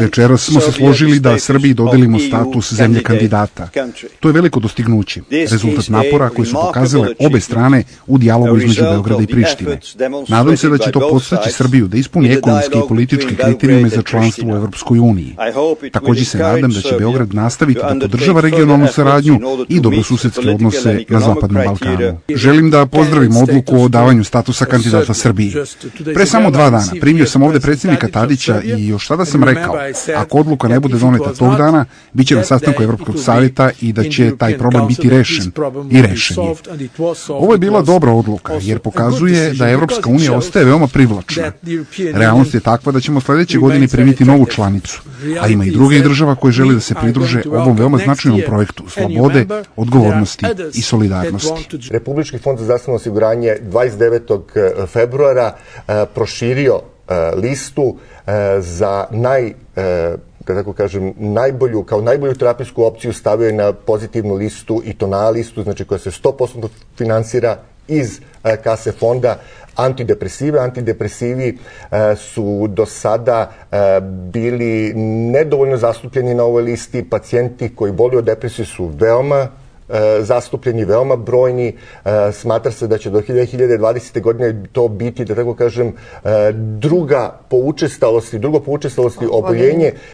Večeras smo se složili da Srbiji dodelimo status zemlje kandidata. To je veliko dostignuće, rezultat napora koji su pokazale obe strane u dijalogu između Beograda i Prištine. Nadam se da će to podstaći Srbiju da ispuni ekonomske i političke kriterijume za članstvo u Evropskoj uniji. Takođe se nadam da će Beograd nastaviti da podržava regionalnu saradnju i dobrosusedske odnose na Zapadnom Balkanu. Želim da pozdravim odluku o davanju statusa kandidata Srbiji. Pre samo 2 dana primio sam ovde predsjednika Tadića i još tada sam rekao, ako odluka ne bude doneta tog dana, bit će na sastanku Evropskog savjeta i da će taj problem biti rešen. I rešen je. Ovo je bila dobra odluka, jer pokazuje da Evropska unija ostaje veoma privlačna. Realnost je takva da ćemo sledeće godine primiti novu članicu, a ima i drugih država koje žele da se pridruže ovom veoma značajnom projektu slobode, odgovornosti i solidarnosti. Republički fond za zdravstveno osiguranje 29. februara proširio listu za kao najbolju terapijsku opciju stavio je na pozitivnu listu i to na listu, znači koja se 100% finansira iz kase fonda antidepresive. Antidepresivi su do sada bili nedovoljno zastupljeni na ovoj listi. Pacijenti koji boluju od depresije su veoma zastupljeni, veoma brojni. Smatra se da će do 2020. godine to biti, da tako kažem, drugo po učestalosti oboljenje